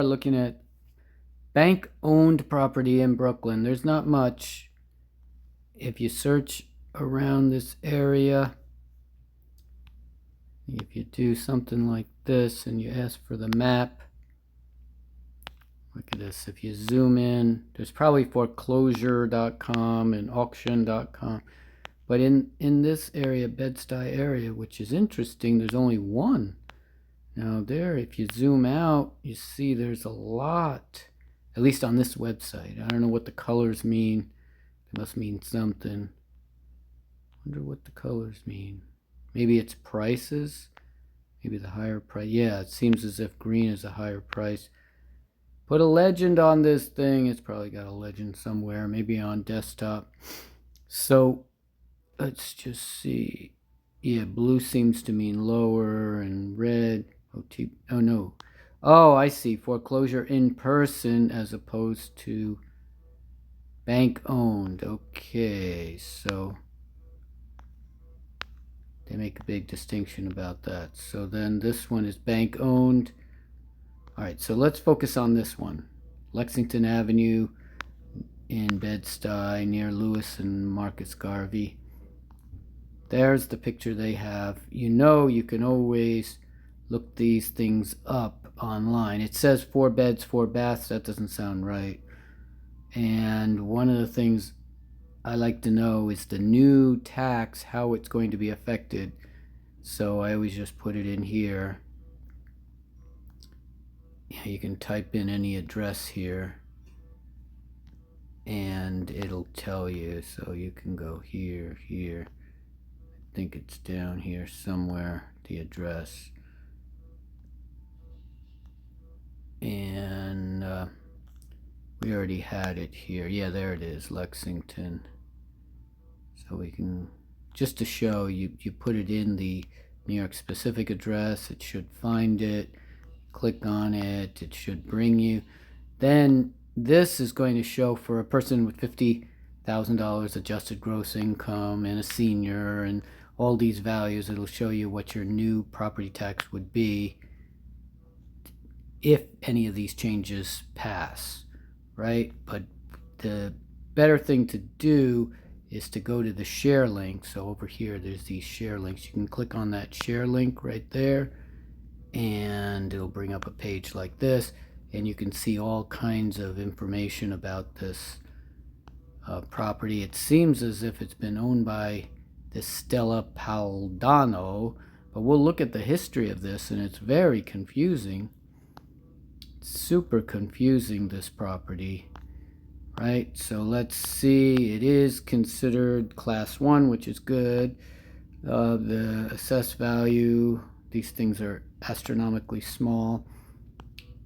Looking at bank-owned property in Brooklyn. There's not much. If you search around this area, if you do something like this and you ask for the map, look at this. If you zoom in, there's probably foreclosure.com and auction.com. But in this area, Bed-Stuy area, which is interesting, there's only one. Now there, if you zoom out, you see there's a lot, at least on this website. I don't know what the colors mean. They must mean something. Wonder what the colors mean. Maybe it's prices. Maybe the higher price. Yeah, it seems as if green is a higher price. Put a legend on this thing. It's probably got a legend somewhere, maybe on desktop. So let's just see. Yeah, blue seems to mean lower and red. Oh no. Oh, I see. Foreclosure in person as opposed to bank owned. Okay, so they make a big distinction about that. So then this one is bank owned. All right, so let's focus on this one. Lexington Avenue in Bed-Stuy near Lewis and Marcus Garvey. There's the picture they have. You know, you can always look these things up online. It says 4 beds, 4 baths. That doesn't sound right. And one of the things I like to know is the new tax, how it's going to be affected. So I always just put it in here. Yeah, you can type in any address here and it'll tell you. So you can go here. I think it's down here somewhere, the address. And we already had it here. Yeah, there it is, Lexington. So we can, just to show you, you put it in the New York specific address. It should find it. Click on it. It should bring you. Then this is going to show for a person with $50,000 adjusted gross income and a senior and all these values. It'll show you what your new property tax would be if any of these changes pass, right? But the better thing to do is to go to the share link. So over here, there's these share links. You can click on that share link right there, and it'll bring up a page like this, and you can see all kinds of information about this property. It seems as if it's been owned by this Stella Paldano, but we'll look at the history of this, and it's very confusing. Super confusing, this property, right? So let's see. It is considered class 1, which is good. The assessed value, these things are astronomically small,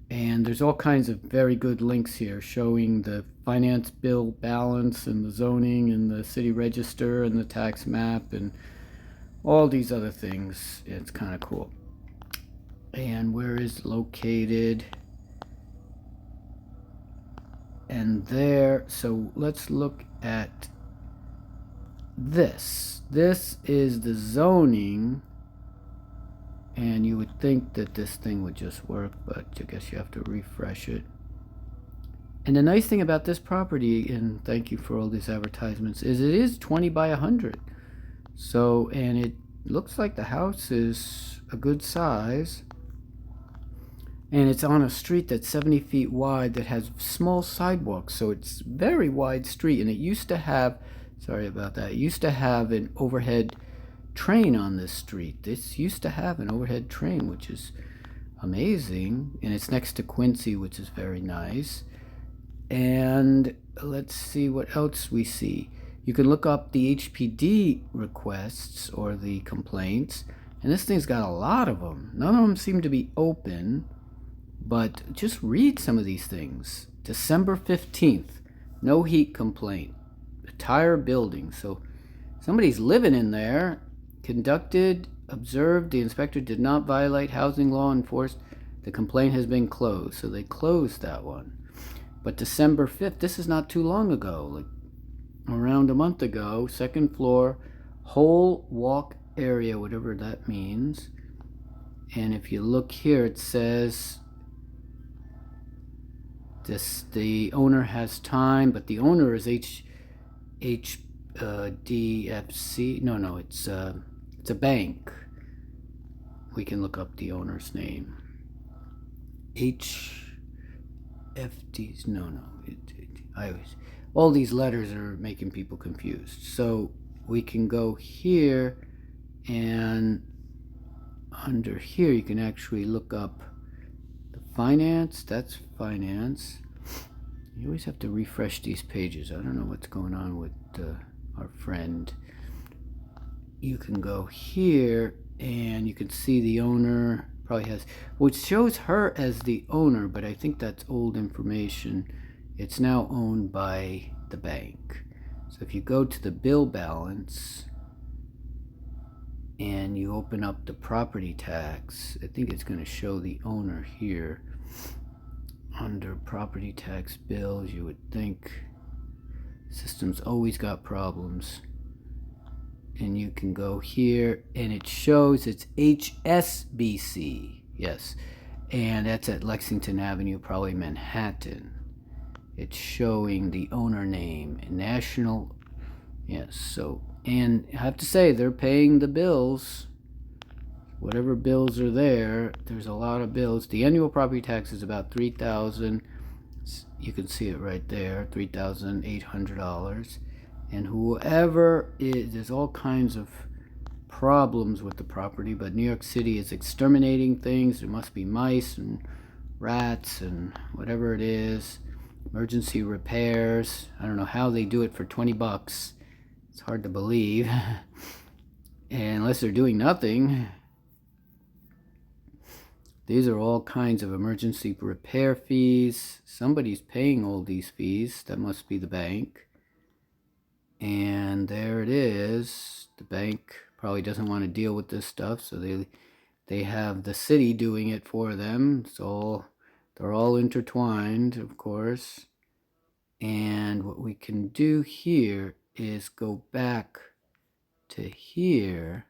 and there's all kinds of very good links here showing the finance bill balance and the zoning and the city register and the tax map and all these other things. It's kind of cool. And where is it located? And there, so let's look at this. This is the zoning, and you would think that this thing would just work, but I guess you have to refresh it. And the nice thing about this property, and thank you for all these advertisements, is it is 20 by 100. So, and it looks like the house is a good size. And it's on a street that's 70 feet wide that has small sidewalks. So it's very wide street. And it used to have, sorry about that, it used to have an overhead train on this street. This used to have an overhead train, which is amazing. And it's next to Quincy, which is very nice. And let's see what else we see. You can look up the HPD requests or the complaints. And this thing's got a lot of them. None of them seem to be open. But just read some of these things. December 15th, no heat complaint. Entire building. So somebody's living in there. Observed, the inspector did not violate housing law enforced. The complaint has been closed. So they closed that one. But December 5th, this is not too long ago, like around a month ago, second floor, whole walk area, whatever that means. And if you look here, it says The owner has time, but the owner is DFC. No, it's a bank. We can look up the owner's name. HFDs. No. All these letters are making people confused. So we can go here, and under here you can actually look up the finance. That's finance. You always have to refresh these pages. I don't know what's going on with our friend. You can go here and you can see the owner probably has, which shows her as the owner, but I think that's old information. It's now owned by the bank. So if you go to the bill balance and you open up the property tax, I think it's going to show the owner here. Under property tax bills, you would think. System's always got problems. And you can go here and it shows it's HSBC. Yes. And that's at Lexington Avenue, probably Manhattan. It's showing the owner name, National. Yes. So, and I have to say, they're paying the bills. Whatever bills are there, there's a lot of bills. The annual property tax is about $3,000. You can see it right there, $3,800. And whoever is, there's all kinds of problems with the property, but New York City is exterminating things. There must be mice and rats and whatever it is. Emergency repairs. I don't know how they do it for $20. It's hard to believe. And unless they're doing nothing. These are all kinds of emergency repair fees. Somebody's paying all these fees. That must be the bank. And there it is. The bank probably doesn't want to deal with this stuff, so they have the city doing it for them. So they're all intertwined, of course. And what we can do here is go back to here.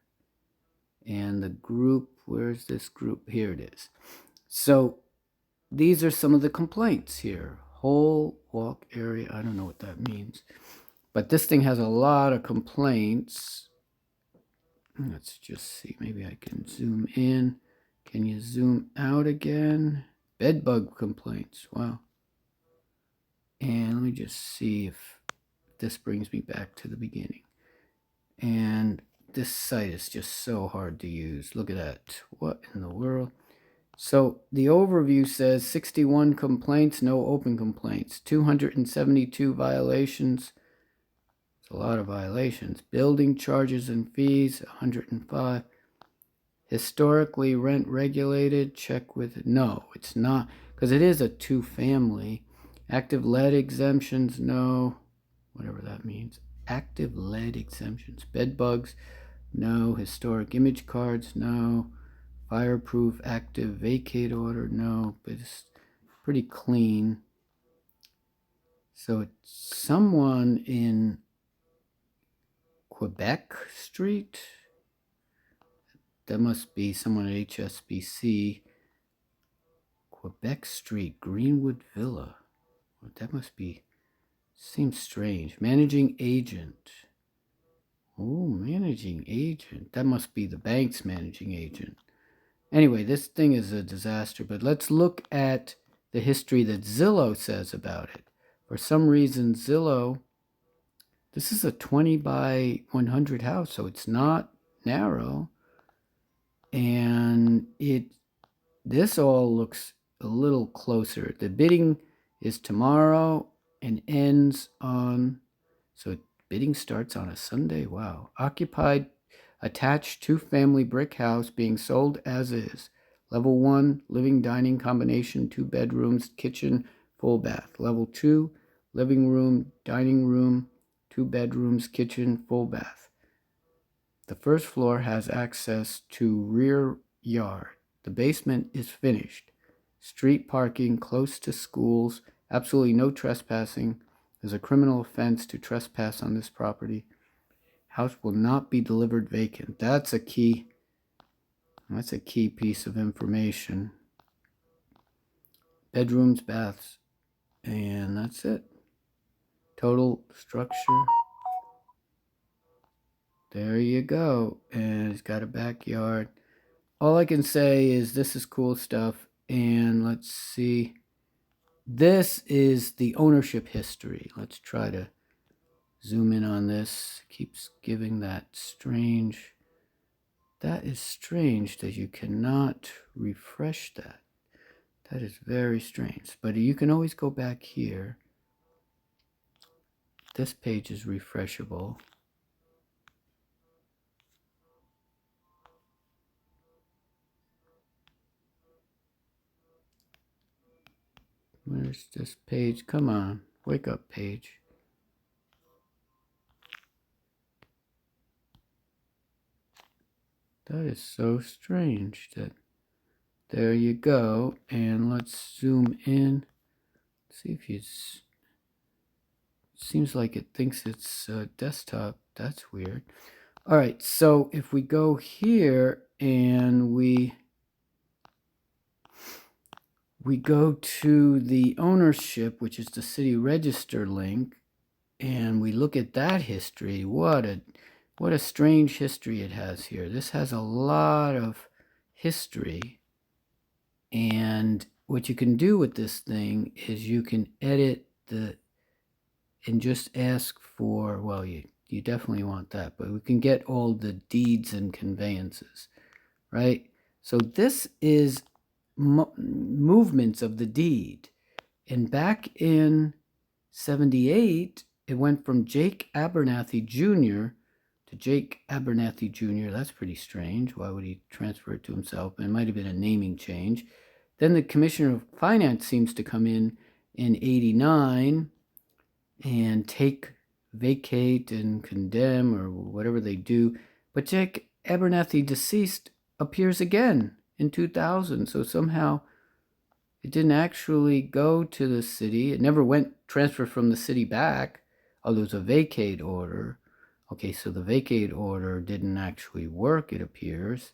And the group, where's this group? Here it is. So these are some of the complaints here. Whole walk area, I don't know what that means. But this thing has a lot of complaints. Let's just see, maybe I can zoom in. Can you zoom out again? Bed bug complaints, wow. And let me just see if this brings me back to the beginning. And this site is just so hard to use. Look at that. What in the world? So the overview says 61 complaints, no open complaints. 272 violations. It's a lot of violations. Building charges and fees, 105. Historically rent regulated, check with, no, it's not. Because it is a two-family. Active lead exemptions, no. Whatever that means. Active lead exemptions. Bed bugs, no. Historic image cards, no. Fireproof active vacate order, no. But it's pretty clean. So it's someone in Quebec Street. That must be someone at HSBC. Quebec Street, Greenwood Villa. That must be, seems strange. Managing agent. Oh, managing agent. That must be the bank's managing agent. Anyway, this thing is a disaster, but let's look at the history that Zillow says about it. For some reason, Zillow, this is a 20 by 100 house, so it's not narrow. And this all looks a little closer. The bidding is tomorrow and ends on, so bidding starts on a Sunday. Wow. Occupied, attached two-family brick house being sold as is. Level 1, living dining combination, 2 bedrooms, kitchen, full bath. Level 2, living room, dining room, 2 bedrooms, kitchen, full bath. The first floor has access to rear yard. The basement is finished. Street parking close to schools. Absolutely no trespassing. There's a criminal offense to trespass on this property. House will not be delivered vacant. That's a key piece of information. Bedrooms, baths. And that's it. Total structure. There you go. And it's got a backyard. All I can say is this is cool stuff. And let's see. This is the ownership history. Let's try to zoom in on this. Keeps giving that strange. That is strange that you cannot refresh that. That is very strange. But you can always go back here. This page is refreshable. Where's this page? Come on. Wake up, page. That is so strange that there you go. And let's zoom in. See if you seems like it thinks it's desktop. That's weird. All right, so if we go here and we go to the ownership, which is the city register link, and we look at that history, what a strange history it has here. This has a lot of history, and what you can do with this thing is you can edit and just ask for, well, you definitely want that, but we can get all the deeds and conveyances, right? So this is movements of the deed. And back in 78, it went from Jake Abernathy Jr. to Jake Abernathy Jr. That's pretty strange. Why would he transfer it to himself? It might have been a naming change. Then the Commissioner of Finance seems to come in 89 and vacate and condemn or whatever they do. But Jake Abernathy deceased appears again in 2000. So somehow it didn't actually go to the city. It never went transferred from the city back, although it was a vacate order. Okay, so the vacate order didn't actually work, it appears.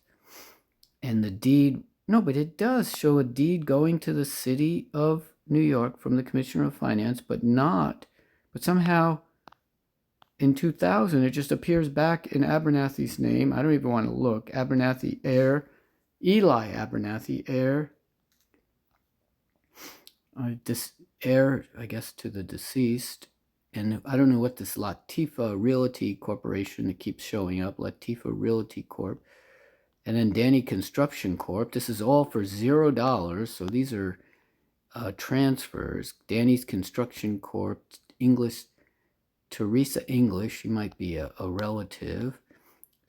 And the deed, no, but it does show a deed going to the city of New York from the Commissioner of Finance, but somehow in 2000, it just appears back in Abernathy's name. I don't even want to look. Abernathy heir, Eli Abernathy heir, heir, I guess, to the deceased. And I don't know what this Latifa Realty Corporation that keeps showing up, Latifa Realty Corp. And then Danny Construction Corp. This is all for $0. So these are transfers. Danny's Construction Corp. English, Teresa English. She might be a relative.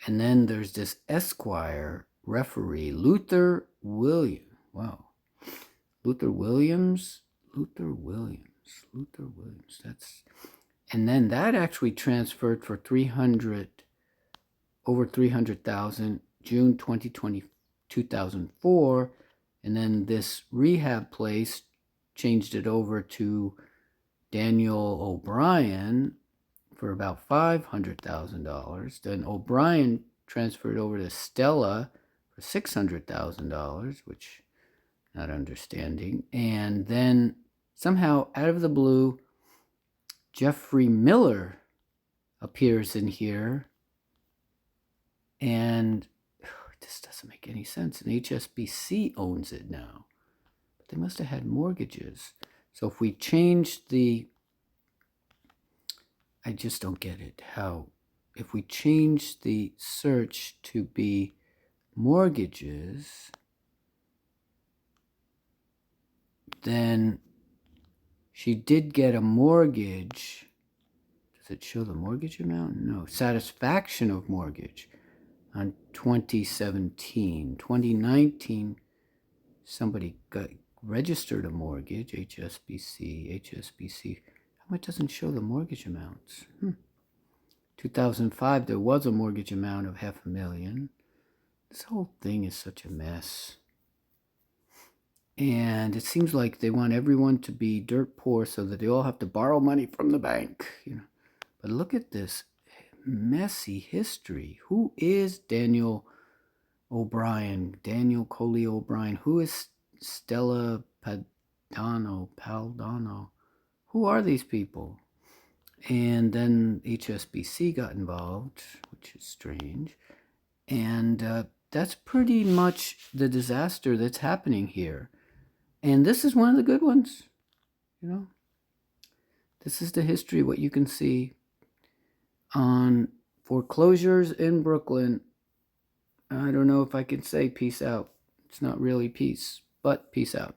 And then there's this Esquire referee, Luther Williams. Wow. Luther Williams. That's, and then that actually transferred for over 300,000, June 2004. And then this rehab place changed it over to Daniel O'Brien for about $500,000. Then O'Brien transferred over to Stella for $600,000, which not understanding. And then somehow out of the blue, Jeffrey Miller appears in here. And this doesn't make any sense. And HSBC owns it now. But they must have had mortgages. So if we change I just don't get it. How? If we change the search to be mortgages, then she did get a mortgage. Does it show the mortgage amount? No. Satisfaction of mortgage on 2017. 2019, somebody registered a mortgage, HSBC. How much doesn't show the mortgage amounts? 2005, there was a mortgage amount of $500,000. This whole thing is such a mess. And it seems like they want everyone to be dirt poor so that they all have to borrow money from the bank. But look at this messy history. Who is Daniel O'Brien? Daniel Coley O'Brien. Who is Stella Paldano? who are these people? And then HSBC got involved, which is strange. And that's pretty much the disaster that's happening here. And this is one of the good ones, you know. This is the history, what you can see on foreclosures in Brooklyn. I don't know if I can say peace out. It's not really peace, but peace out.